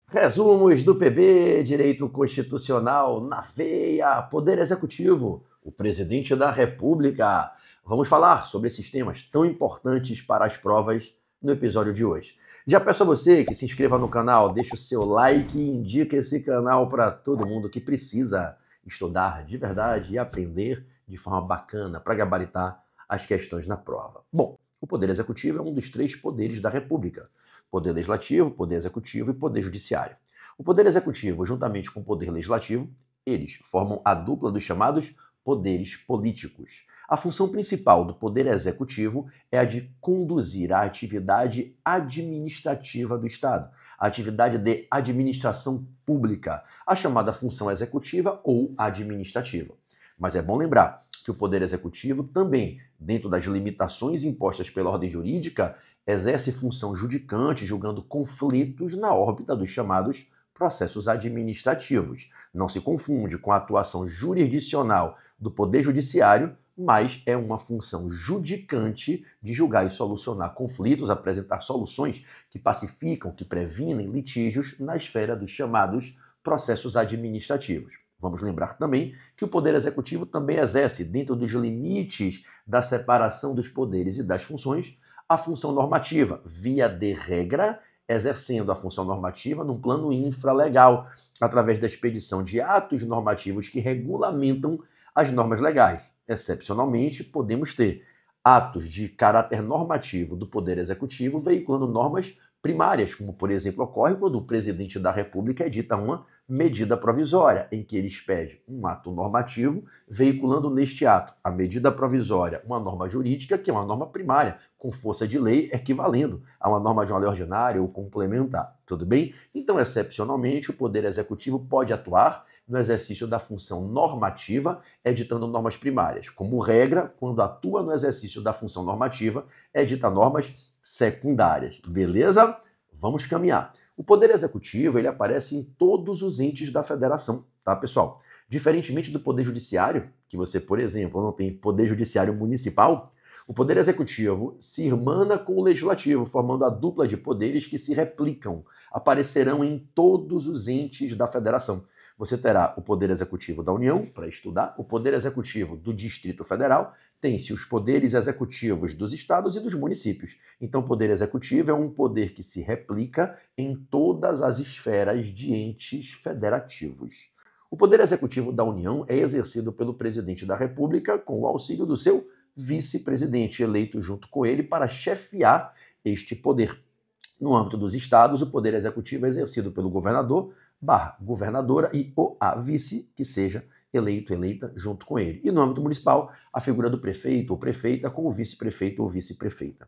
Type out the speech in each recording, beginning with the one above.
Resumos do PB, Direito Constitucional na veia, Poder Executivo, o Presidente da República. Vamos falar sobre esses temas tão importantes para as provas no episódio de hoje. Já peço a você que se inscreva no canal, deixe o seu like e indique esse canal para todo mundo que precisa estudar de verdade e aprender de forma bacana para gabaritar as questões na prova. Bom, o Poder Executivo é um dos três poderes da República. Poder Legislativo, Poder Executivo e Poder Judiciário. O Poder Executivo, juntamente com o Poder Legislativo, eles formam a dupla dos chamados poderes políticos. A função principal do Poder Executivo é a de conduzir a atividade administrativa do Estado, a atividade de administração pública, a chamada função executiva ou administrativa. Mas é bom lembrar que o Poder Executivo também, dentro das limitações impostas pela ordem jurídica, exerce função judicante, julgando conflitos na órbita dos chamados processos administrativos. Não se confunde com a atuação jurisdicional do Poder Judiciário, mas é uma função judicante de julgar e solucionar conflitos, apresentar soluções que pacificam, que previnem litígios na esfera dos chamados processos administrativos. Vamos lembrar também que o Poder Executivo também exerce, dentro dos limites da separação dos poderes e das funções, a função normativa, via de regra, exercendo a função normativa num plano infralegal, através da expedição de atos normativos que regulamentam as normas legais. Excepcionalmente, podemos ter atos de caráter normativo do Poder Executivo veiculando normas primárias, como, por exemplo, ocorre quando o presidente da República edita uma medida provisória, em que ele expede um ato normativo, veiculando neste ato a medida provisória, uma norma jurídica, que é uma norma primária, com força de lei, equivalendo a uma norma de uma lei ordinária ou complementar. Tudo bem? Então, excepcionalmente, o Poder Executivo pode atuar no exercício da função normativa, editando normas primárias. Como regra, quando atua no exercício da função normativa, edita normas secundárias. Beleza? Vamos caminhar. O Poder Executivo, ele aparece em todos os entes da federação, tá, pessoal? Diferentemente do Poder Judiciário, que você, por exemplo, não tem Poder Judiciário municipal, o Poder Executivo se irmana com o Legislativo, formando a dupla de poderes que se replicam, aparecerão em todos os entes da federação. Você terá o Poder Executivo da União, para estudar, o Poder Executivo do Distrito Federal, tem-se os poderes executivos dos estados e dos municípios. Então, o Poder Executivo é um poder que se replica em todas as esferas de entes federativos. O Poder Executivo da União é exercido pelo Presidente da República com o auxílio do seu vice-presidente, eleito junto com ele para chefiar este poder. No âmbito dos estados, o Poder Executivo é exercido pelo governador/governadora e a vice, que seja eleito, eleita, junto com ele. E no âmbito municipal, a figura do prefeito ou prefeita com o vice-prefeito ou vice-prefeita.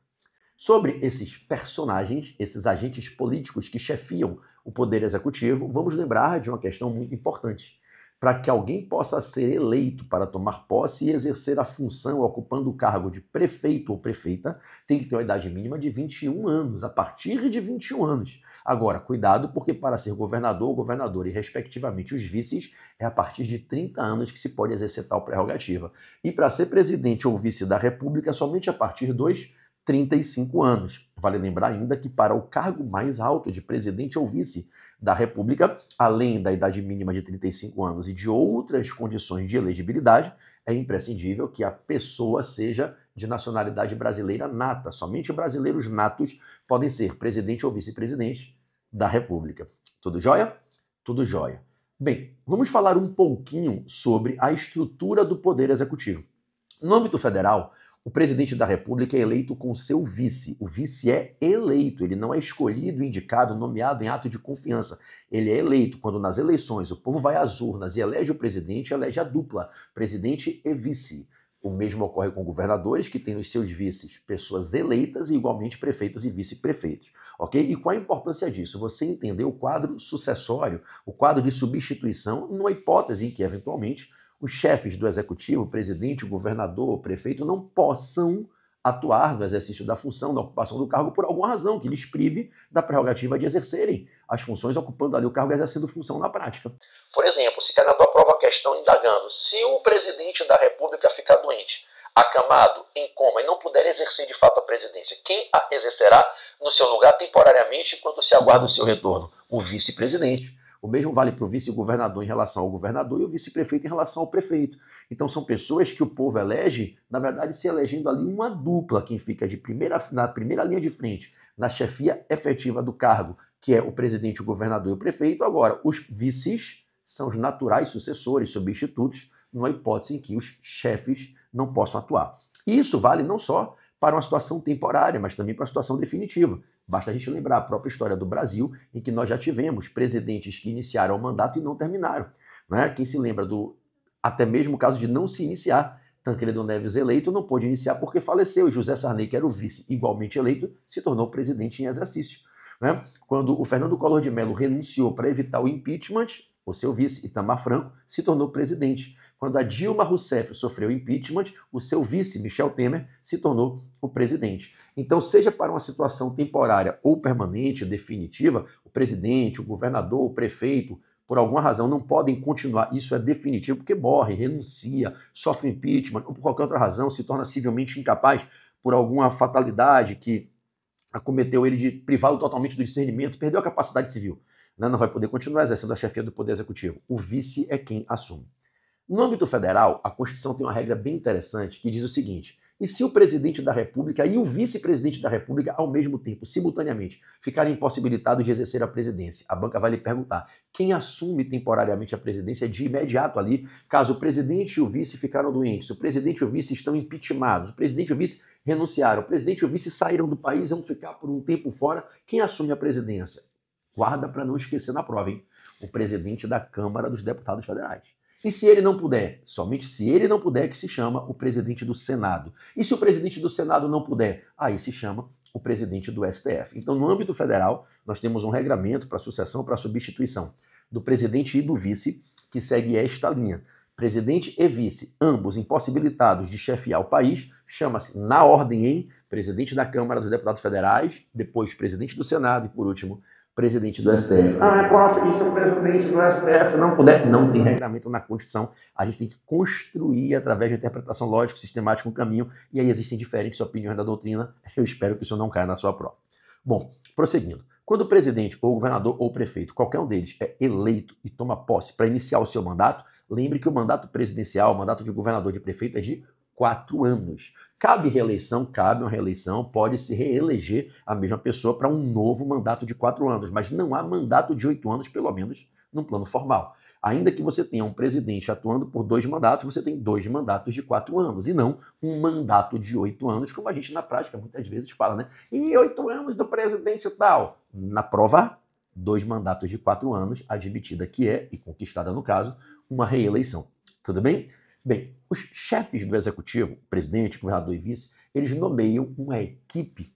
Sobre esses personagens, esses agentes políticos que chefiam o Poder Executivo, vamos lembrar de uma questão muito importante. Para que alguém possa ser eleito para tomar posse e exercer a função ocupando o cargo de prefeito ou prefeita, tem que ter uma idade mínima de 21 anos, a partir de 21 anos. Agora, cuidado, porque para ser governador ou governadora e, respectivamente, os vices, é a partir de 30 anos que se pode exercer tal prerrogativa. E para ser presidente ou vice da República, somente a partir dos 35 anos. Vale lembrar ainda que para o cargo mais alto de presidente ou vice da República, além da idade mínima de 35 anos e de outras condições de elegibilidade, é imprescindível que a pessoa seja de nacionalidade brasileira nata. Somente brasileiros natos podem ser presidente ou vice-presidente da República. Tudo jóia? Tudo jóia. Bem, vamos falar um pouquinho sobre a estrutura do Poder Executivo. No âmbito federal, o presidente da República é eleito com seu vice. O vice é eleito, ele não é escolhido, indicado, nomeado em ato de confiança. Ele é eleito quando nas eleições o povo vai às urnas e elege o presidente, elege a dupla, presidente e vice. O mesmo ocorre com governadores, que têm nos seus vices pessoas eleitas e igualmente prefeitos e vice-prefeitos. Ok? E qual a importância disso? Você entender o quadro sucessório, o quadro de substituição, numa hipótese em que, eventualmente, os chefes do executivo, o presidente, o governador, o prefeito, não possam atuar no exercício da função, da ocupação do cargo por alguma razão, que lhes prive da prerrogativa de exercerem as funções, ocupando ali o cargo e exercendo função na prática. Por exemplo, se cai na tua prova a questão indagando, se o presidente da República ficar doente, acamado, em coma e não puder exercer de fato a presidência, quem a exercerá no seu lugar temporariamente enquanto se aguarda o seu retorno? O vice-presidente. O mesmo vale para o vice-governador em relação ao governador e o vice-prefeito em relação ao prefeito. Então são pessoas que o povo elege, na verdade, se elegendo ali uma dupla, quem fica na primeira linha de frente, na chefia efetiva do cargo, que é o presidente, o governador e o prefeito. Agora, os vices são os naturais sucessores, substitutos, numa hipótese em que os chefes não possam atuar. E isso vale não só para uma situação temporária, mas também para uma situação definitiva. Basta a gente lembrar a própria história do Brasil, em que nós já tivemos presidentes que iniciaram o mandato e não terminaram. Né? Quem se lembra até mesmo o caso de não se iniciar. Tancredo Neves eleito não pôde iniciar porque faleceu, e José Sarney, que era o vice igualmente eleito, se tornou presidente em exercício. Né? Quando o Fernando Collor de Mello renunciou para evitar o impeachment, o seu vice, Itamar Franco, se tornou presidente. Quando a Dilma Rousseff sofreu impeachment, o seu vice, Michel Temer, se tornou o presidente. Então, seja para uma situação temporária ou permanente, definitiva, o presidente, o governador, o prefeito, por alguma razão, não podem continuar. Isso é definitivo, porque morre, renuncia, sofre impeachment, ou por qualquer outra razão, se torna civilmente incapaz por alguma fatalidade que acometeu ele de privá-lo totalmente do discernimento, perdeu a capacidade civil. Não vai poder continuar exercendo a chefia do Poder Executivo. O vice é quem assume. No âmbito federal, a Constituição tem uma regra bem interessante que diz o seguinte: e se o presidente da República e o vice-presidente da República, ao mesmo tempo, simultaneamente, ficarem impossibilitados de exercer a presidência? A banca vai lhe perguntar: quem assume temporariamente a presidência de imediato ali, caso o presidente e o vice ficaram doentes, o presidente e o vice estão impeachmentados, o presidente e o vice renunciaram, o presidente e o vice saíram do país e vão ficar por um tempo fora, quem assume a presidência? Guarda para não esquecer na prova, hein? O presidente da Câmara dos Deputados Federais. E se ele não puder? Somente se ele não puder que se chama o presidente do Senado. E se o presidente do Senado não puder? Aí se chama o presidente do STF. Então, no âmbito federal, nós temos um regramento para sucessão, para substituição do presidente e do vice, que segue esta linha. Presidente e vice, ambos impossibilitados de chefiar o país, chama-se, na ordem, em presidente da Câmara dos Deputados Federais, depois presidente do Senado e, por último, presidente do STF. Prof, e se o presidente do STF não puder? Não tem regramento na Constituição. A gente tem que construir, através de interpretação lógica, sistemática, um caminho, e aí existem diferentes opiniões da doutrina. Eu espero que isso não caia na sua prova. Bom, prosseguindo. Quando o presidente, ou governador, ou prefeito, qualquer um deles, é eleito e toma posse para iniciar o seu mandato, lembre que o mandato presidencial, o mandato de governador, de prefeito, é de 4 anos. Cabe reeleição, cabe uma reeleição, pode se reeleger a mesma pessoa para um novo mandato de 4 anos, mas não há mandato de 8 anos, pelo menos no plano formal. Ainda que você tenha um presidente atuando por 2 mandatos, você tem 2 mandatos de 4 anos, e não um mandato de 8 anos, como a gente na prática muitas vezes fala, né? E 8 anos do presidente tal. Na prova, 2 mandatos de 4 anos, admitida que é, e conquistada no caso, uma reeleição. Tudo bem? Bem, os chefes do executivo, presidente, governador e vice, eles nomeiam uma equipe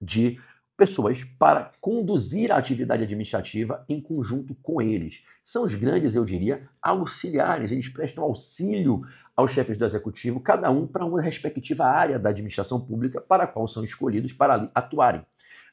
de pessoas para conduzir a atividade administrativa em conjunto com eles. São os grandes, eu diria, auxiliares. Eles prestam auxílio aos chefes do executivo, cada um para uma respectiva área da administração pública para a qual são escolhidos para ali atuarem.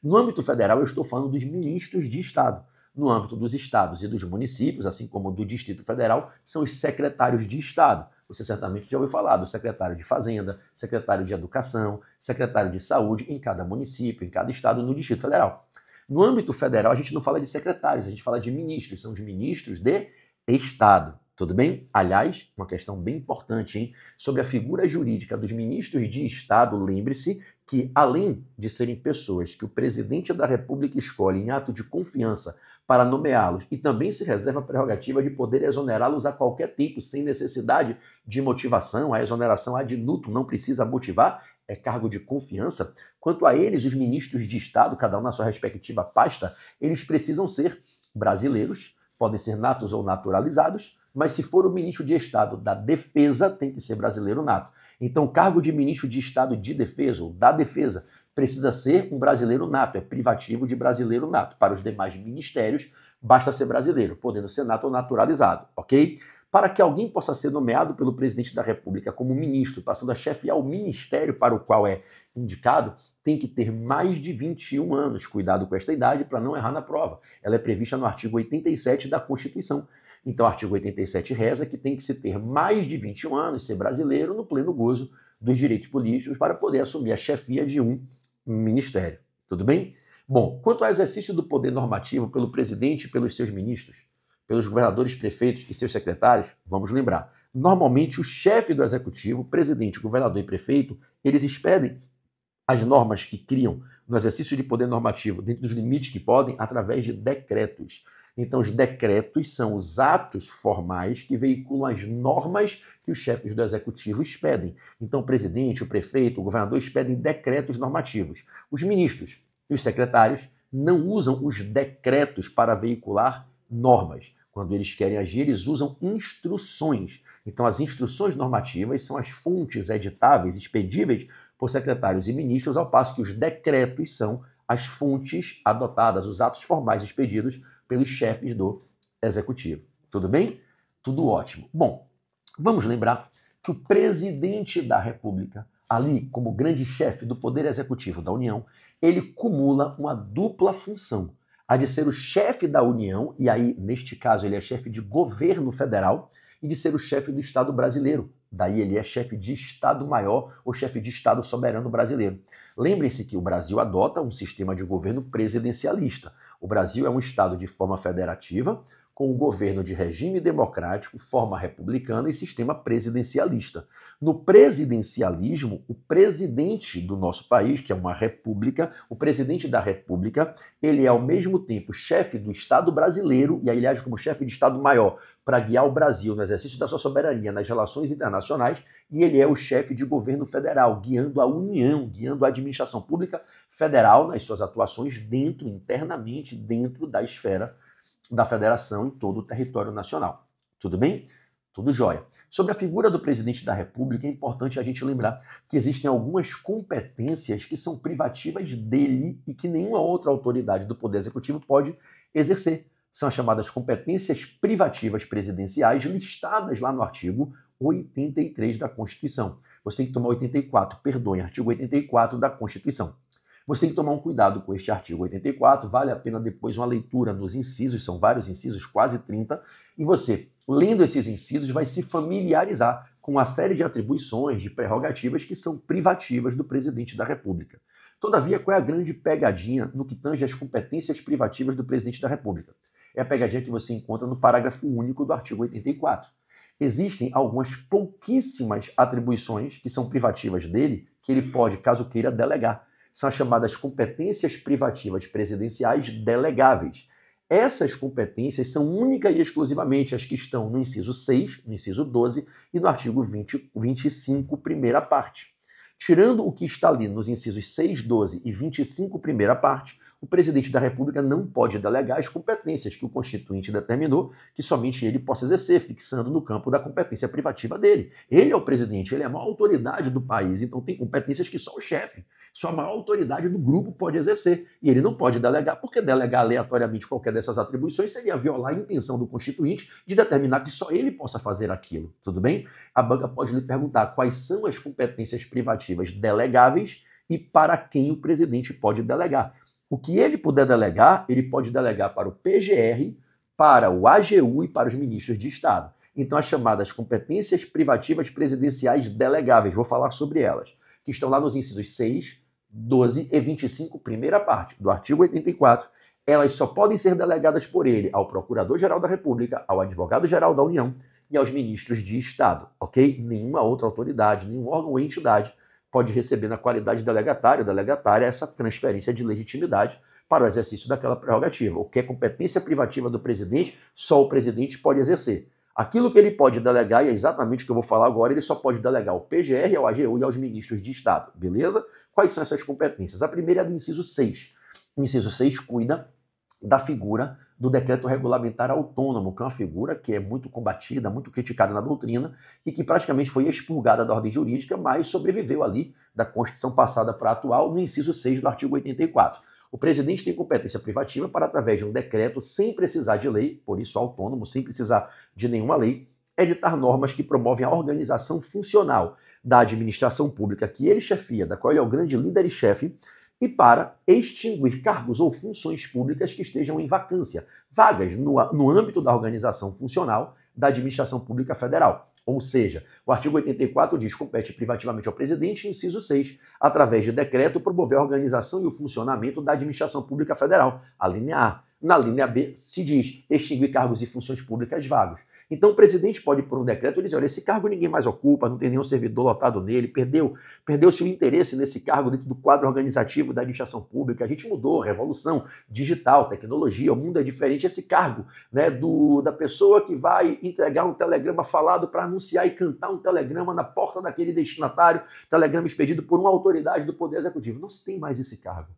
No âmbito federal, eu estou falando dos ministros de Estado. No âmbito dos estados e dos municípios, assim como do Distrito Federal, são os secretários de Estado. Você certamente já ouviu falar do secretário de Fazenda, secretário de Educação, secretário de Saúde em cada município, em cada estado, no Distrito Federal. No âmbito federal, a gente não fala de secretários, a gente fala de ministros, são os ministros de Estado. Tudo bem? Aliás, uma questão bem importante, hein? Sobre a figura jurídica dos ministros de Estado, lembre-se que, além de serem pessoas que o presidente da República escolhe em ato de confiança para nomeá-los e também se reserva a prerrogativa de poder exonerá-los a qualquer tempo, sem necessidade de motivação, a exoneração ad nutum, não precisa motivar, é cargo de confiança. Quanto a eles, os ministros de Estado, cada um na sua respectiva pasta, eles precisam ser brasileiros, podem ser natos ou naturalizados, mas se for o ministro de Estado da Defesa, tem que ser brasileiro nato. Então, o cargo de ministro de Estado de Defesa, ou da Defesa, precisa ser um brasileiro nato, é privativo de brasileiro nato. Para os demais ministérios, basta ser brasileiro, podendo ser nato ou naturalizado, ok? Para que alguém possa ser nomeado pelo presidente da República como ministro, passando a chefiar o ministério para o qual é indicado, tem que ter mais de 21 anos. Cuidado com esta idade para não errar na prova. Ela é prevista no artigo 87 da Constituição. Então, o artigo 87 reza que tem que se ter mais de 21 anos, ser brasileiro, no pleno gozo dos direitos políticos para poder assumir a chefia de um ministério. Tudo bem? Bom, quanto ao exercício do poder normativo pelo presidente e pelos seus ministros, pelos governadores, prefeitos e seus secretários, vamos lembrar, normalmente o chefe do executivo, presidente, governador e prefeito, eles expedem as normas que criam no exercício de poder normativo dentro dos limites que podem através de decretos. Então, os decretos são os atos formais que veiculam as normas que os chefes do executivo expedem. Então, o presidente, o prefeito, o governador expedem decretos normativos. Os ministros e os secretários não usam os decretos para veicular normas. Quando eles querem agir, eles usam instruções. Então, as instruções normativas são as fontes editáveis, expedíveis por secretários e ministros, ao passo que os decretos são as fontes adotadas, os atos formais expedidos pelos chefes do executivo. Tudo bem? Tudo ótimo. Bom, vamos lembrar que o presidente da República, ali como grande chefe do Poder Executivo da União, ele cumula uma dupla função. A de ser o chefe da União, e aí, neste caso, ele é chefe de governo federal, e de ser o chefe do Estado brasileiro. Daí ele é chefe de Estado-Maior ou chefe de Estado soberano brasileiro. Lembrem-se que o Brasil adota um sistema de governo presidencialista. O Brasil é um Estado de forma federativa, com um governo de regime democrático, forma republicana e sistema presidencialista. No presidencialismo, o presidente do nosso país, que é uma república, o presidente da república, ele é ao mesmo tempo chefe do Estado brasileiro, e aí ele age como chefe de Estado-Maior para guiar o Brasil no exercício da sua soberania nas relações internacionais, e ele é o chefe de governo federal, guiando a União, guiando a administração pública federal nas suas atuações internamente dentro da esfera da federação em todo o território nacional. Tudo bem? Tudo jóia. Sobre a figura do presidente da República, é importante a gente lembrar que existem algumas competências que são privativas dele e que nenhuma outra autoridade do Poder Executivo pode exercer. São as chamadas competências privativas presidenciais listadas lá no artigo 83 da Constituição. Você tem que tomar artigo 84 da Constituição. Você tem que tomar um cuidado com este artigo 84, vale a pena depois uma leitura nos incisos, são vários incisos, quase 30, e você, lendo esses incisos, vai se familiarizar com uma série de atribuições, de prerrogativas que são privativas do presidente da República. Todavia, qual é a grande pegadinha no que tange às competências privativas do presidente da República? É a pegadinha que você encontra no parágrafo único do artigo 84. Existem algumas pouquíssimas atribuições que são privativas dele, que ele pode, caso queira, delegar. São as chamadas competências privativas presidenciais delegáveis. Essas competências são única e exclusivamente as que estão no inciso 6, no inciso 12 e no artigo 25, primeira parte. Tirando o que está ali nos incisos 6, 12 e 25, primeira parte, o presidente da República não pode delegar as competências que o Constituinte determinou que somente ele possa exercer, fixando no campo da competência privativa dele. Ele é o presidente, ele é a maior autoridade do país, então tem competências que só o chefe, só a maior autoridade do grupo pode exercer. E ele não pode delegar, porque delegar aleatoriamente qualquer dessas atribuições seria violar a intenção do Constituinte de determinar que só ele possa fazer aquilo. Tudo bem? A banca pode lhe perguntar quais são as competências privativas delegáveis e para quem o presidente pode delegar. O que ele puder delegar, ele pode delegar para o PGR, para o AGU e para os ministros de Estado. Então, as chamadas competências privativas presidenciais delegáveis, vou falar sobre elas, que estão lá nos incisos 6, 12 e 25, primeira parte do artigo 84, elas só podem ser delegadas por ele ao Procurador-Geral da República, ao Advogado-Geral da União e aos ministros de Estado, ok? Nenhuma outra autoridade, nenhum órgão ou entidade pode receber na qualidade de delegatário ou delegatária essa transferência de legitimidade para o exercício daquela prerrogativa. O que é competência privativa do presidente, só o presidente pode exercer. Aquilo que ele pode delegar, e é exatamente o que eu vou falar agora, ele só pode delegar ao PGR, ao AGU e aos ministros de Estado, beleza? Quais são essas competências? A primeira é do inciso 6. O inciso 6 cuida da figura do decreto regulamentar autônomo, que é uma figura que é muito combatida, muito criticada na doutrina e que praticamente foi expurgada da ordem jurídica, mas sobreviveu ali da Constituição passada para a atual no inciso 6 do artigo 84. O presidente tem competência privativa para, através de um decreto, sem precisar de lei, por isso autônomo, sem precisar de nenhuma lei, editar normas que promovem a organização funcional da administração pública que ele chefia, da qual ele é o grande líder e chefe, e para extinguir cargos ou funções públicas que estejam em vacância, vagas no âmbito da organização funcional da administração pública federal. Ou seja, o artigo 84 diz: compete privativamente ao presidente, inciso 6, através de decreto, promover a organização e o funcionamento da administração pública federal. A linha A. Na linha B se diz: extinguir cargos e funções públicas vagos. Então o presidente pode, por um decreto, dizer: olha, esse cargo ninguém mais ocupa, não tem nenhum servidor lotado nele, perdeu-se o interesse nesse cargo dentro do quadro organizativo da administração pública, a gente mudou, revolução digital, tecnologia, o mundo é diferente. Esse cargo, né, da pessoa que vai entregar um telegrama falado para anunciar e cantar um telegrama na porta daquele destinatário, telegrama expedido por uma autoridade do Poder Executivo. Não se tem mais esse cargo.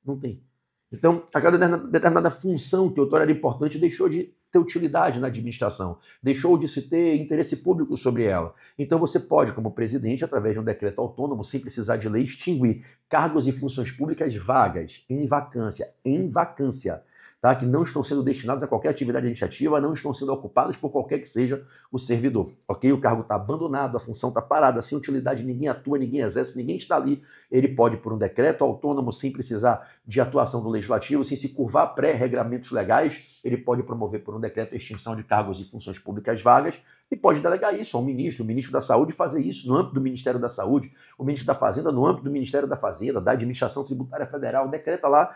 Não tem. Então, aquela determinada função que outrora era importante deixou de ter utilidade na administração, deixou de se ter interesse público sobre ela. Então você pode, como presidente, através de um decreto autônomo, sem precisar de lei, extinguir cargos e funções públicas vagas, em vacância, tá? Que não estão sendo destinados a qualquer atividade administrativa, não estão sendo ocupados por qualquer que seja o servidor, ok? O cargo está abandonado, a função está parada, sem utilidade, ninguém atua, ninguém exerce, ninguém está ali. Ele pode, por um decreto autônomo, sem precisar de atuação do legislativo, sem se curvar a pré-regramentos legais, ele pode promover por um decreto a extinção de cargos e funções públicas vagas e pode delegar isso ao ministro, o ministro da Saúde fazer isso no âmbito do Ministério da Saúde, o ministro da Fazenda no âmbito do Ministério da Fazenda, da Administração Tributária Federal, decreta lá,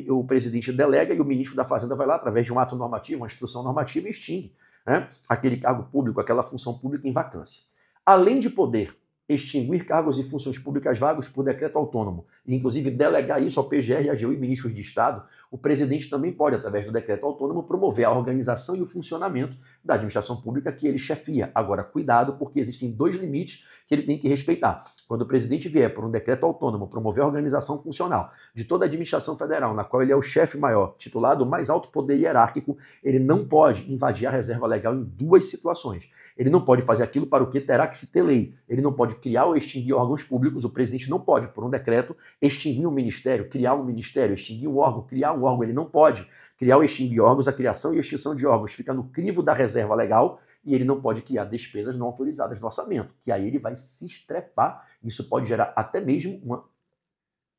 o presidente delega e o ministro da Fazenda vai lá, através de um ato normativo, uma instrução normativa, e extingue, né, aquele cargo público, aquela função pública em vacância. Além de poder extinguir cargos e funções públicas vagos por decreto autônomo, e inclusive delegar isso ao PGR, AGU e ministros de Estado, o presidente também pode, através do decreto autônomo, promover a organização e o funcionamento da administração pública que ele chefia. Agora, cuidado, porque existem dois limites que ele tem que respeitar. Quando o presidente vier, por um decreto autônomo, promover a organização funcional de toda a administração federal, na qual ele é o chefe maior, titulado o mais alto poder hierárquico, ele não pode invadir a reserva legal em duas situações. Ele não pode fazer aquilo para o que terá que se ter lei. Ele não pode criar ou extinguir órgãos públicos. O presidente não pode, por um decreto, extinguir um ministério, criar um ministério, extinguir um órgão, criar um órgão. Ele não pode criar ou extinguir órgãos. A criação e extinção de órgãos fica no crivo da reserva legal e ele não pode criar despesas não autorizadas no orçamento, que aí ele vai se estrepar. Isso pode gerar até mesmo uma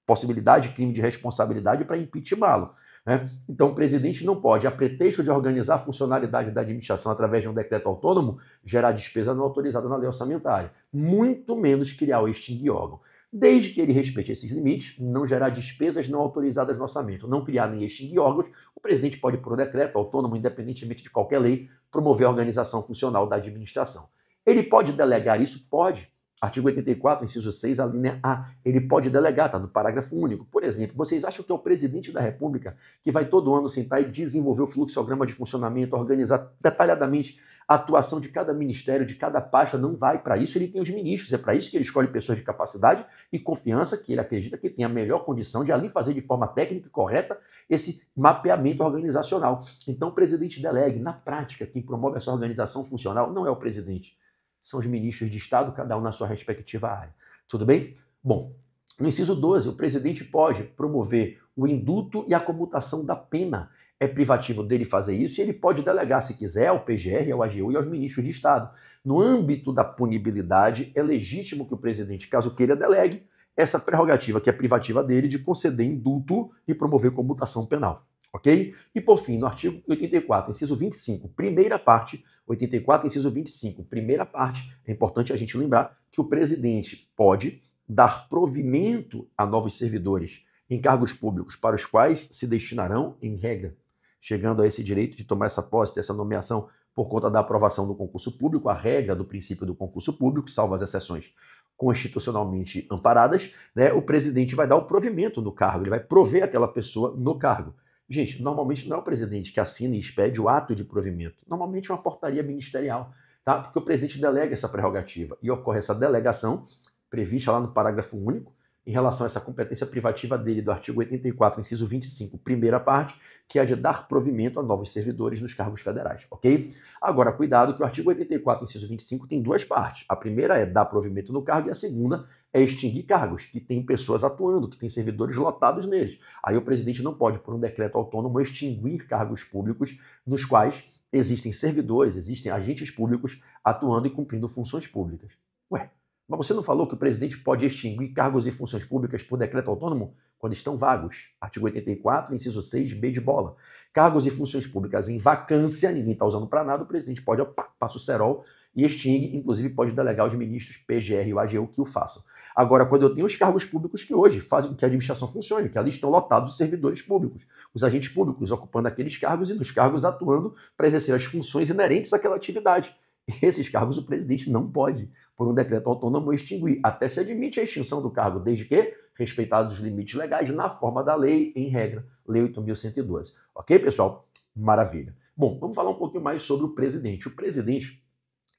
possibilidade de crime de responsabilidade para impeachá-lo. Né? Então, o presidente não pode, a pretexto de organizar a funcionalidade da administração através de um decreto autônomo, gerar despesa não autorizada na lei orçamentária, muito menos criar ou extinguir órgão. Desde que ele respeite esses limites, não gerar despesas não autorizadas no orçamento, não criar nem extinguir órgãos, o presidente pode, por um decreto autônomo, independentemente de qualquer lei, promover a organização funcional da administração. Ele pode delegar isso? Pode. Artigo 84, inciso 6, a linha A. Ele pode delegar, está no parágrafo único. Por exemplo, vocês acham que é o presidente da República que vai todo ano sentar e desenvolver o fluxograma de funcionamento, organizar detalhadamente a atuação de cada ministério, de cada pasta? Não vai. Para isso ele tem os ministros. É para isso que ele escolhe pessoas de capacidade e confiança, que ele acredita que tem a melhor condição de ali fazer de forma técnica e correta esse mapeamento organizacional. Então o presidente delegue. Na prática, quem promove essa organização funcional não é o presidente. São os ministros de Estado, cada um na sua respectiva área. Tudo bem? Bom, no inciso 12, o presidente pode promover o indulto e a comutação da pena. É privativo dele fazer isso e ele pode delegar, se quiser, ao PGR, ao AGU e aos ministros de Estado. No âmbito da punibilidade, é legítimo que o presidente, caso queira, delegue essa prerrogativa, que é privativa dele, de conceder indulto e promover comutação penal. Ok? E, por fim, no artigo 84, inciso 25, primeira parte, 84, inciso 25, primeira parte, é importante a gente lembrar que o presidente pode dar provimento a novos servidores em cargos públicos para os quais se destinarão, em regra, chegando a esse direito de tomar essa posse, dessa nomeação por conta da aprovação do concurso público, a regra do princípio do concurso público, salvo as exceções constitucionalmente amparadas, né, o presidente vai dar o provimento no cargo, ele vai prover aquela pessoa no cargo. Gente, normalmente não é o presidente que assina e expede o ato de provimento. Normalmente é uma portaria ministerial, tá? Porque o presidente delega essa prerrogativa e ocorre essa delegação prevista lá no parágrafo único em relação a essa competência privativa dele do artigo 84, inciso 25, primeira parte, que é de dar provimento a novos servidores nos cargos federais, ok? Agora, cuidado que o artigo 84, inciso 25, tem duas partes. A primeira é dar provimento no cargo e a segunda é extinguir cargos, que tem pessoas atuando, que tem servidores lotados neles. Aí o presidente não pode, por um decreto autônomo, extinguir cargos públicos nos quais existem servidores, existem agentes públicos atuando e cumprindo funções públicas. Ué, mas você não falou que o presidente pode extinguir cargos e funções públicas por decreto autônomo quando estão vagos? Artigo 84, inciso 6, B de bola. Cargos e funções públicas em vacância, ninguém está usando para nada, o presidente pode, passa o cerol e extingue, inclusive pode delegar aos ministros PGR e o AGU que o façam. Agora, quando eu tenho os cargos públicos que hoje fazem com que a administração funcione, que ali estão lotados de servidores públicos, os agentes públicos ocupando aqueles cargos e nos cargos atuando para exercer as funções inerentes àquela atividade. Esses cargos o presidente não pode, por um decreto autônomo, extinguir. Até se admite a extinção do cargo, desde que respeitados os limites legais na forma da lei, em regra, Lei 8.112. Ok, pessoal? Maravilha. Bom, vamos falar um pouquinho mais sobre o presidente. O presidente,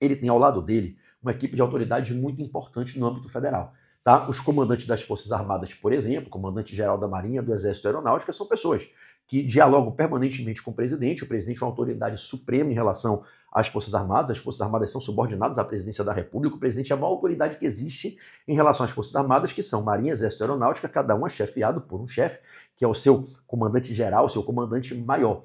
ele tem ao lado dele uma equipe de autoridades muito importante no âmbito federal. Tá? Os comandantes das Forças Armadas, por exemplo, comandante-geral da Marinha, do Exército e Aeronáutica, são pessoas que dialogam permanentemente com o presidente. O presidente é uma autoridade suprema em relação às Forças Armadas. As Forças Armadas são subordinadas à presidência da República. O presidente é a maior autoridade que existe em relação às Forças Armadas, que são Marinha, Exército e Aeronáutica, cada um é chefiado por um chefe, que é o seu comandante-geral, o seu comandante maior.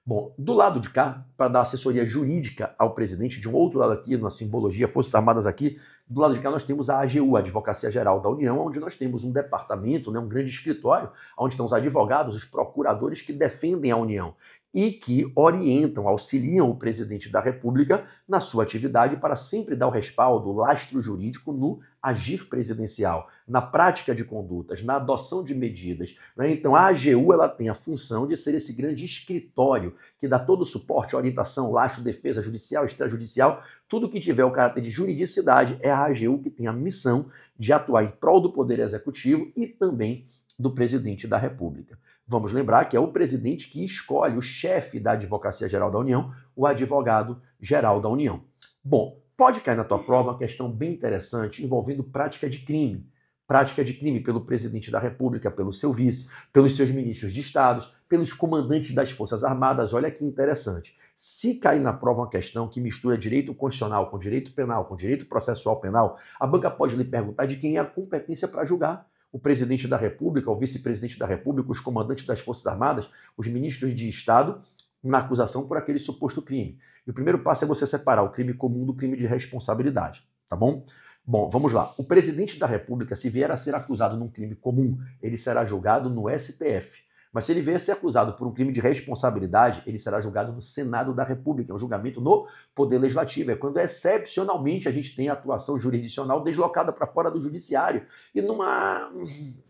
Bom, do lado de cá, para dar assessoria jurídica ao presidente, de um outro lado aqui, na simbologia, Forças Armadas aqui, do lado de cá nós temos a AGU, a Advocacia Geral da União, onde nós temos um departamento, um grande escritório, onde estão os advogados, os procuradores que defendem a União e que orientam, auxiliam o presidente da República na sua atividade para sempre dar o respaldo, o lastro jurídico no agir presidencial, na prática de condutas, na adoção de medidas. Né? Então a AGU ela tem a função de ser esse grande escritório que dá todo o suporte, orientação, lastro, defesa judicial, extrajudicial, tudo que tiver o caráter de juridicidade é a AGU que tem a missão de atuar em prol do Poder Executivo e também do presidente da República. Vamos lembrar que é o presidente que escolhe o chefe da Advocacia Geral da União, o advogado-geral da União. Bom, pode cair na tua prova uma questão bem interessante envolvendo prática de crime. Prática de crime pelo presidente da República, pelo seu vice, pelos seus ministros de Estado, pelos comandantes das Forças Armadas. Olha que interessante. Se cair na prova uma questão que mistura direito constitucional com direito penal, com direito processual penal, a banca pode lhe perguntar de quem é a competência para julgar. O presidente da República, o vice-presidente da República, os comandantes das Forças Armadas, os ministros de Estado, na acusação por aquele suposto crime. E o primeiro passo é você separar o crime comum do crime de responsabilidade, tá bom? Bom, vamos lá. O presidente da República, se vier a ser acusado num crime comum, ele será julgado no STF. Mas se ele vier a ser acusado por um crime de responsabilidade, ele será julgado no Senado da República. É um julgamento no Poder Legislativo. É quando excepcionalmente a gente tem a atuação jurisdicional deslocada para fora do judiciário. E numa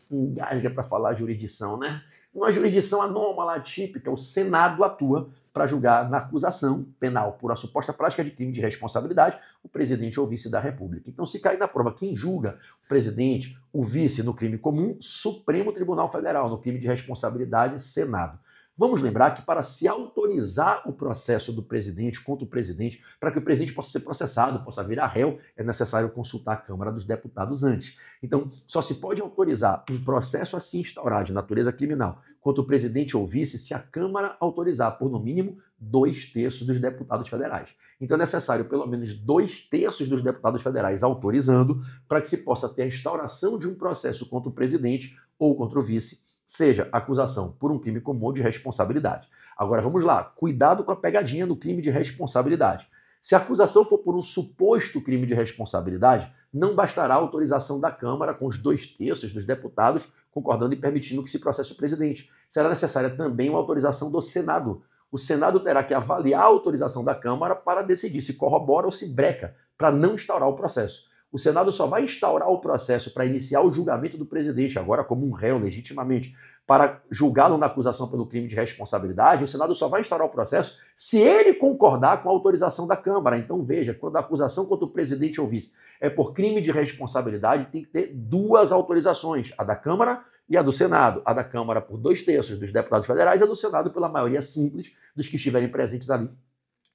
engasga para falar jurisdição, né? Numa jurisdição anômala, atípica, o Senado atua para julgar na acusação penal por a suposta prática de crime de responsabilidade o presidente ou vice da República. Então, se cair na prova quem julga o presidente, o vice no crime comum, Supremo Tribunal Federal, no crime de responsabilidade, Senado. Vamos lembrar que para se autorizar o processo do presidente contra o presidente, para que o presidente possa ser processado, possa virar réu, é necessário consultar a Câmara dos Deputados antes. Então, só se pode autorizar um processo assim instaurado de natureza criminal contra o presidente ou vice se a Câmara autorizar por, no mínimo, 2/3 dos deputados federais. Então é necessário pelo menos 2/3 dos deputados federais autorizando para que se possa ter a instauração de um processo contra o presidente ou contra o vice, seja acusação por um crime comum ou de responsabilidade. Agora vamos lá, cuidado com a pegadinha do crime de responsabilidade. Se a acusação for por um suposto crime de responsabilidade, não bastará a autorização da Câmara com os 2/3 dos deputados concordando e permitindo que se processe o presidente. Será necessária também uma autorização do Senado. O Senado terá que avaliar a autorização da Câmara para decidir se corrobora ou se breca, para não instaurar o processo. O Senado só vai instaurar o processo para iniciar o julgamento do presidente, agora como um réu legitimamente, para julgá-lo na acusação pelo crime de responsabilidade. O Senado só vai instaurar o processo se ele concordar com a autorização da Câmara. Então veja, quando a acusação contra o presidente ou vice é por crime de responsabilidade, tem que ter 2 autorizações, a da Câmara e a do Senado. A da Câmara por 2/3 dos deputados federais e a do Senado pela maioria simples dos que estiverem presentes ali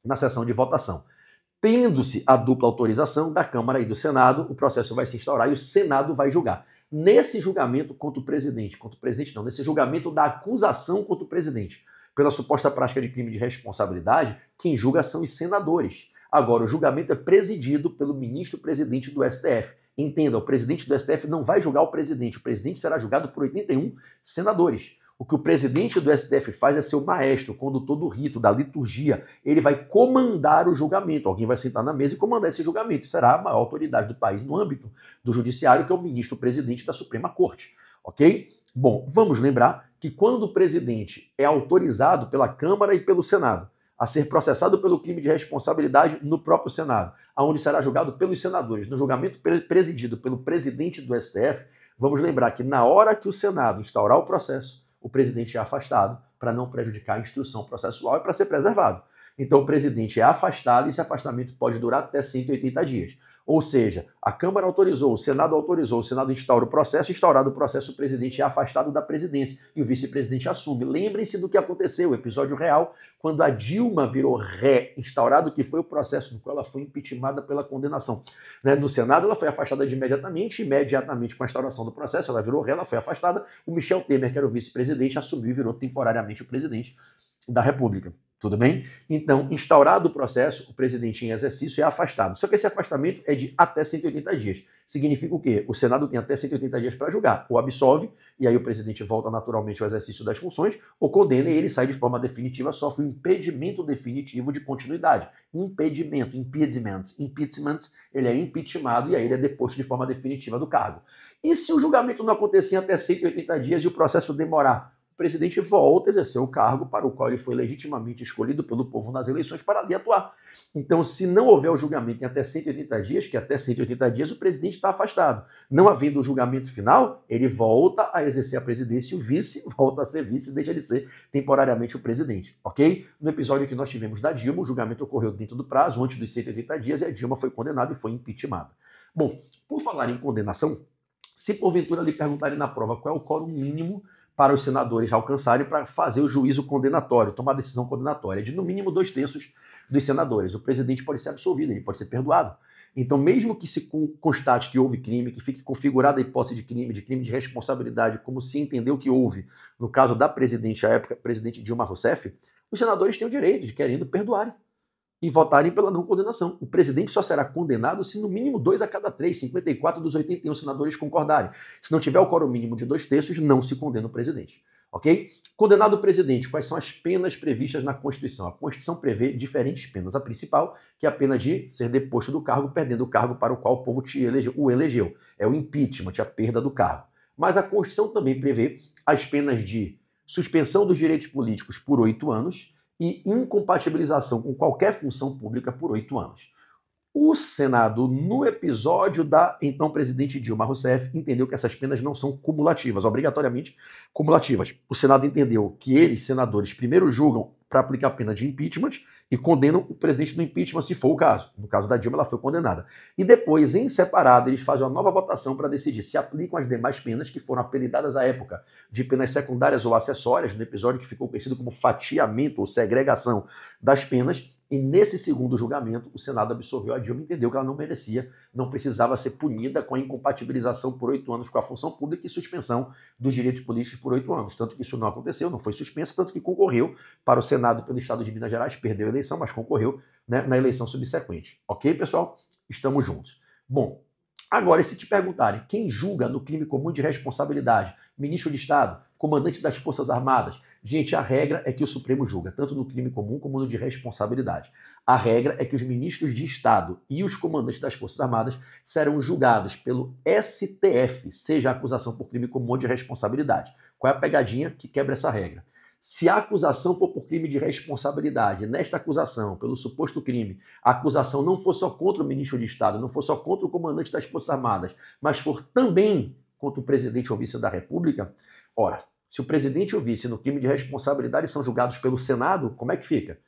na sessão de votação. Tendo-se a dupla autorização da Câmara e do Senado, o processo vai se instaurar e o Senado vai julgar. Nesse julgamento contra o presidente não, nesse julgamento da acusação contra o presidente, pela suposta prática de crime de responsabilidade, quem julga são os senadores. Agora, o julgamento é presidido pelo ministro-presidente do STF. Entenda, o presidente do STF não vai julgar o presidente será julgado por 81 senadores. O que o presidente do STF faz é ser o maestro, o condutor do rito, da liturgia. Ele vai comandar o julgamento. Alguém vai sentar na mesa e comandar esse julgamento. Será a maior autoridade do país no âmbito do judiciário, que é o ministro-presidente da Suprema Corte. Ok? Bom, vamos lembrar que quando o presidente é autorizado pela Câmara e pelo Senado a ser processado pelo crime de responsabilidade no próprio Senado, onde será julgado pelos senadores. No julgamento presidido pelo presidente do STF, vamos lembrar que na hora que o Senado instaurar o processo, o presidente é afastado para não prejudicar a instrução processual e para ser preservado. Então o presidente é afastado e esse afastamento pode durar até 180 dias. Ou seja, a Câmara autorizou, o Senado instaura o processo, instaurado o processo, o presidente é afastado da presidência e o vice-presidente assume. Lembrem-se do que aconteceu, o episódio real, quando a Dilma virou ré, instaurado que foi o processo no qual ela foi impeachmentada pela condenação. No Senado ela foi afastada imediatamente com a instauração do processo, ela virou ré, ela foi afastada, o Michel Temer, que era o vice-presidente, assumiu e virou temporariamente o presidente da República. Tudo bem? Então, instaurado o processo, o presidente em exercício é afastado. Só que esse afastamento é de até 180 dias. Significa o quê? O Senado tem até 180 dias para julgar. Ou absolve, e aí o presidente volta naturalmente ao exercício das funções, ou condena e ele sai de forma definitiva, sofre um impedimento definitivo de continuidade. Impedimento, impeachment, ele é impeachmentado e aí ele é deposto de forma definitiva do cargo. E se o julgamento não acontecer em até 180 dias e o processo demorar? O presidente volta a exercer o cargo para o qual ele foi legitimamente escolhido pelo povo nas eleições para ali atuar. Então, se não houver o julgamento em até 180 dias, que até 180 dias o presidente está afastado. Não havendo o julgamento final, ele volta a exercer a presidência e o vice volta a ser vice e deixa de ser temporariamente o presidente, ok? No episódio que nós tivemos da Dilma, o julgamento ocorreu dentro do prazo, antes dos 180 dias, e a Dilma foi condenada e foi impeachmentada. Bom, por falar em condenação, se porventura lhe perguntarem na prova qual é o quórum mínimo para os senadores alcançarem para fazer o juízo condenatório, tomar a decisão condenatória, de no mínimo 2/3 dos senadores. O presidente pode ser absolvido, ele pode ser perdoado. Então, mesmo que se constate que houve crime, que fique configurada a hipótese de crime de responsabilidade, como se entendeu que houve, no caso da presidente, à época, presidente Dilma Rousseff, os senadores têm o direito de, querendo, perdoarem e votarem pela não condenação. O presidente só será condenado se no mínimo 2 a cada 3, 54 dos 81 senadores concordarem. Se não tiver o quórum mínimo de 2/3, não se condena o presidente. Ok? Condenado o presidente, quais são as penas previstas na Constituição? A Constituição prevê diferentes penas. A principal, que é a pena de ser deposto do cargo, perdendo o cargo para o qual o povo o elegeu. É o impeachment, a perda do cargo. Mas a Constituição também prevê as penas de suspensão dos direitos políticos por 8 anos, e incompatibilização com qualquer função pública por 8 anos. O Senado, no episódio da então presidente Dilma Rousseff, entendeu que essas penas não são cumulativas, obrigatoriamente cumulativas. O Senado entendeu que eles, senadores, primeiro julgam para aplicar a pena de impeachment e condenam o presidente do impeachment, se for o caso. No caso da Dilma, ela foi condenada. E depois, em separado, eles fazem uma nova votação para decidir se aplicam as demais penas que foram apelidadas à época de penas secundárias ou acessórias, no episódio que ficou conhecido como fatiamento ou segregação das penas. E nesse segundo julgamento, o Senado absolveu a Dilma e entendeu que ela não merecia, não precisava ser punida com a incompatibilização por 8 anos com a função pública e suspensão dos direitos políticos por 8 anos. Tanto que isso não aconteceu, não foi suspenso, tanto que concorreu para o Senado pelo estado de Minas Gerais, perdeu a eleição, mas concorreu, na eleição subsequente. Ok, pessoal? Estamos juntos. Bom, agora, se te perguntarem quem julga no crime comum de responsabilidade, ministro de Estado, comandante das Forças Armadas, gente, a regra é que o Supremo julga, tanto no crime comum como no de responsabilidade. A regra é que os ministros de Estado e os comandantes das Forças Armadas serão julgados pelo STF, seja a acusação por crime comum ou de responsabilidade. Qual é a pegadinha que quebra essa regra? Se a acusação for por crime de responsabilidade, nesta acusação, pelo suposto crime, a acusação não for só contra o ministro de Estado, não for só contra o comandante das Forças Armadas, mas for também contra o presidente ou vice da República, ora, se o presidente e o vice no crime de responsabilidade são julgados pelo Senado, como é que fica?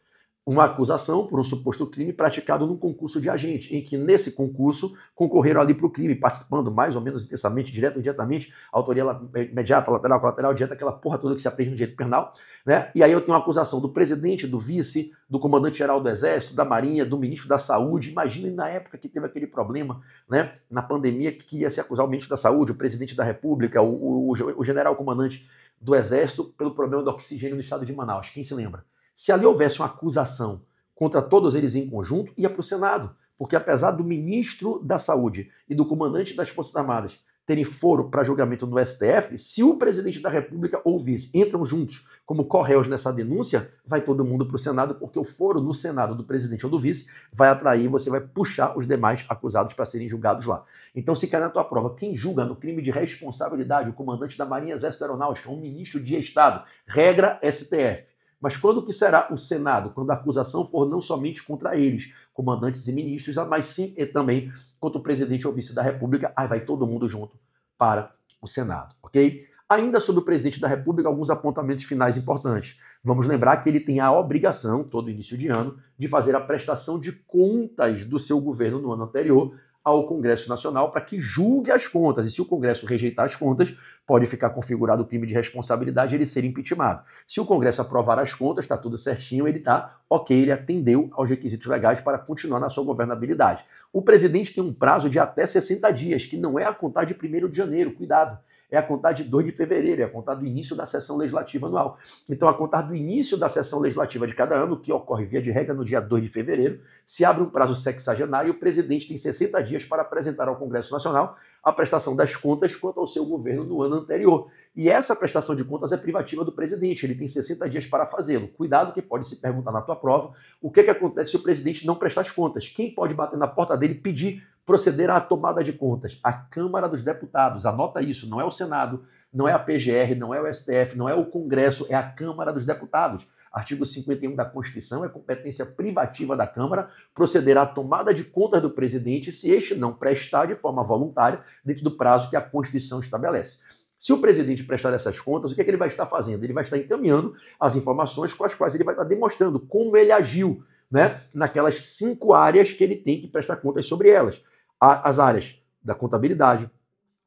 Uma acusação por um suposto crime praticado num concurso de agente, em que nesse concurso concorreram ali para o crime, participando mais ou menos intensamente, direto ou indiretamente, autoria imediata, lateral, colateral, direta, aquela porra toda que se aprende no direito penal, né? E aí eu tenho uma acusação do presidente, do vice, do comandante-geral do Exército, da Marinha, do ministro da Saúde. Imaginem na época que teve aquele problema, né? Na pandemia, que ia se acusar o ministro da Saúde, o presidente da República, o general-comandante do Exército, pelo problema do oxigênio no estado de Manaus. Quem se lembra? Se ali houvesse uma acusação contra todos eles em conjunto, ia para o Senado. Porque apesar do ministro da Saúde e do comandante das Forças Armadas terem foro para julgamento no STF, se o presidente da República ou o vice entram juntos como corréus nessa denúncia, vai todo mundo para o Senado, porque o foro no Senado do presidente ou do vice vai atrair, você vai puxar os demais acusados para serem julgados lá. Então, se cair na tua prova, quem julga no crime de responsabilidade, o comandante da Marinha, Exército e Aeronáutica, um ministro de Estado, regra STF. Mas quando que será o Senado? Quando a acusação for não somente contra eles, comandantes e ministros, mas sim e também contra o presidente ou vice da República, aí vai todo mundo junto para o Senado, ok? Ainda sobre o presidente da República, alguns apontamentos finais importantes. Vamos lembrar que ele tem a obrigação, todo início de ano, de fazer a prestação de contas do seu governo no ano anterior ao Congresso Nacional para que julgue as contas. E se o Congresso rejeitar as contas, pode ficar configurado o crime de responsabilidade e ele ser impeachmentado. Se o Congresso aprovar as contas, está tudo certinho, ele está ok, ele atendeu aos requisitos legais para continuar na sua governabilidade. O presidente tem um prazo de até 60 dias, que não é a contar de 1º de janeiro, cuidado. É a contar de 2 de fevereiro, é a contar do início da sessão legislativa anual. Então, a contar do início da sessão legislativa de cada ano, que ocorre via de regra no dia 2 de fevereiro, se abre um prazo sexagenário e o presidente tem 60 dias para apresentar ao Congresso Nacional a prestação das contas quanto ao seu governo no ano anterior. E essa prestação de contas é privativa do presidente, ele tem 60 dias para fazê-lo. Cuidado que pode se perguntar na tua prova o que acontece se o presidente não prestar as contas. Quem pode bater na porta dele e pedir proceder à tomada de contas? A Câmara dos Deputados. Anota isso, não é o Senado, não é a PGR, não é o STF, não é o Congresso, é a Câmara dos Deputados. Artigo 51 da Constituição, é competência privativa da Câmara proceder à tomada de contas do presidente se este não prestar de forma voluntária dentro do prazo que a Constituição estabelece. Se o presidente prestar essas contas, o que é que ele vai estar fazendo? Ele vai estar encaminhando as informações com as quais ele vai estar demonstrando como ele agiu, né, naquelas 5 áreas que ele tem que prestar contas sobre elas. As áreas da contabilidade,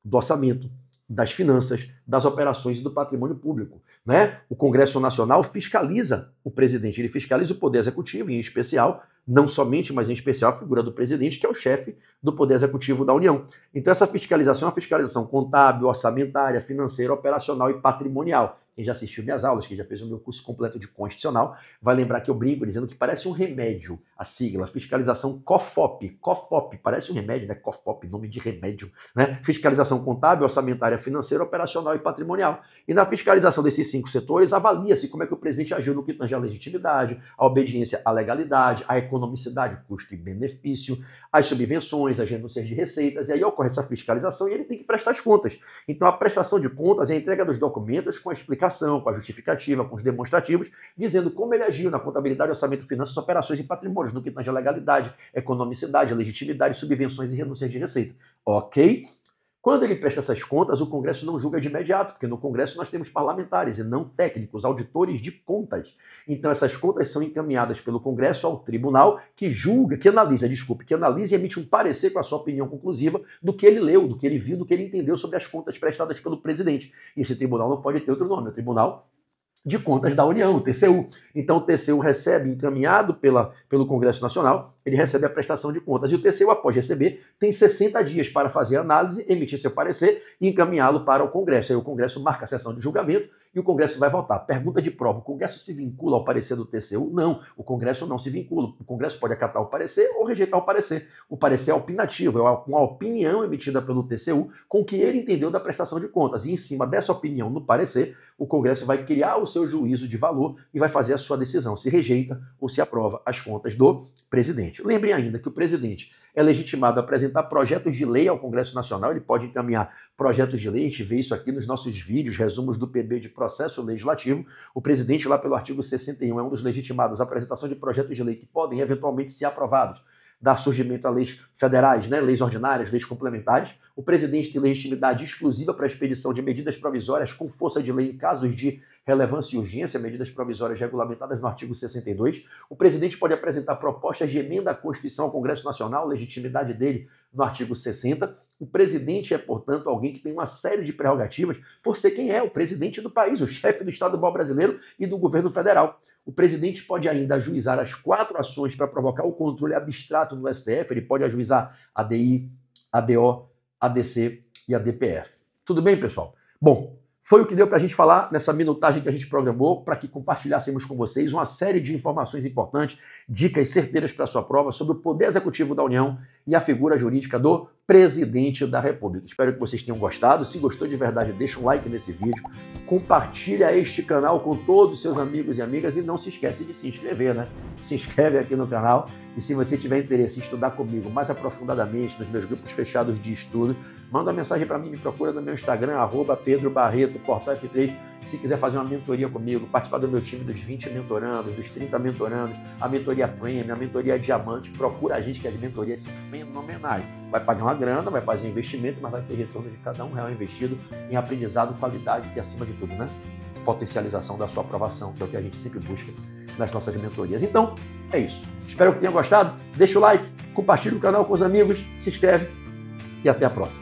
do orçamento, das finanças, das operações e do patrimônio público, né? O Congresso Nacional fiscaliza o presidente, ele fiscaliza o Poder Executivo, em especial, não somente, mas em especial a figura do presidente, que é o chefe do Poder Executivo da União. Então essa fiscalização é uma fiscalização contábil, orçamentária, financeira, operacional e patrimonial. Quem já assistiu minhas aulas, quem já fez o meu curso completo de Constitucional, vai lembrar que eu brinco dizendo que parece um remédio, a sigla, fiscalização COFOP. COFOP, parece um remédio, né? COFOP, nome de remédio, né? Fiscalização contábil, orçamentária, financeira, operacional e patrimonial. E na fiscalização desses 5 setores, avalia-se como é que o presidente agiu no que tange a legitimidade, a obediência à legalidade, a economicidade, custo e benefício, as subvenções, as renúncias de receitas, e aí ocorre essa fiscalização e ele tem que prestar as contas. Então a prestação de contas é a entrega dos documentos com a explicação, com a justificativa, com os demonstrativos, dizendo como ele agiu na contabilidade, orçamento, finanças, operações e patrimônios, no que tange a legalidade, economicidade, legitimidade, subvenções e renúncias de receita. Ok? Quando ele presta essas contas, o Congresso não julga de imediato, porque no Congresso nós temos parlamentares e não técnicos, auditores de contas. Então essas contas são encaminhadas pelo Congresso ao tribunal que julga, que analisa e emite um parecer com a sua opinião conclusiva do que ele leu, do que ele viu, do que ele entendeu sobre as contas prestadas pelo presidente. E esse tribunal não pode ter outro nome, é o Tribunal de Contas da União, o TCU. Então o TCU recebe, encaminhado pelo Congresso Nacional, ele recebe a prestação de contas. E o TCU, após receber, tem 60 dias para fazer a análise, emitir seu parecer e encaminhá-lo para o Congresso. Aí o Congresso marca a sessão de julgamento e o Congresso vai votar. Pergunta de prova: o Congresso se vincula ao parecer do TCU? Não, o Congresso não se vincula. O Congresso pode acatar o parecer ou rejeitar o parecer. O parecer é opinativo, é uma opinião emitida pelo TCU com o que ele entendeu da prestação de contas. E em cima dessa opinião no parecer, o Congresso vai criar o seu juízo de valor e vai fazer a sua decisão, se rejeita ou se aprova as contas do presidente. Lembrem ainda que o presidente é legitimado a apresentar projetos de lei ao Congresso Nacional, ele pode encaminhar projetos de lei, a gente vê isso aqui nos nossos vídeos, resumos do PB de processo legislativo. O presidente, lá pelo artigo 61, é um dos legitimados à apresentação de projetos de lei que podem eventualmente ser aprovados, dar surgimento a leis federais, né, leis ordinárias, leis complementares. O presidente tem legitimidade exclusiva para a expedição de medidas provisórias com força de lei em casos de relevância e urgência, medidas provisórias regulamentadas no artigo 62. O presidente pode apresentar propostas de emenda à Constituição ao Congresso Nacional, legitimidade dele no artigo 60. O presidente é, portanto, alguém que tem uma série de prerrogativas por ser quem é, o presidente do país, o chefe do Estado brasileiro e do governo federal. O presidente pode ainda ajuizar as 4 ações para provocar o controle abstrato no STF, ele pode ajuizar a ADI, ADO, ADC e a DPF. Tudo bem, pessoal? Bom, foi o que deu para a gente falar nessa minutagem que a gente programou para que compartilhássemos com vocês uma série de informações importantes, dicas certeiras para a sua prova sobre o Poder Executivo da União e a figura jurídica do Presidente da República. Espero que vocês tenham gostado. Se gostou de verdade, deixa um like nesse vídeo, compartilha este canal com todos os seus amigos e amigas e não se esquece de se inscrever, né? Se inscreve aqui no canal e se você tiver interesse em estudar comigo mais aprofundadamente nos meus grupos fechados de estudo, manda uma mensagem para mim, me procura no meu Instagram, @PedroBarreto, Portal F3. Se quiser fazer uma mentoria comigo, participar do meu time dos 20 mentorandos, dos 30 mentorandos, a mentoria Premium, a mentoria Diamante, procura a gente que as mentorias são fenomenais. Vai pagar uma grana, vai fazer investimento, mas vai ter retorno de cada R$1 investido em aprendizado, qualidade e, acima de tudo, né? Potencialização da sua aprovação, que é o que a gente sempre busca nas nossas mentorias. Então, é isso. Espero que tenham gostado. Deixa o like, compartilha o canal com os amigos, se inscreve e até a próxima.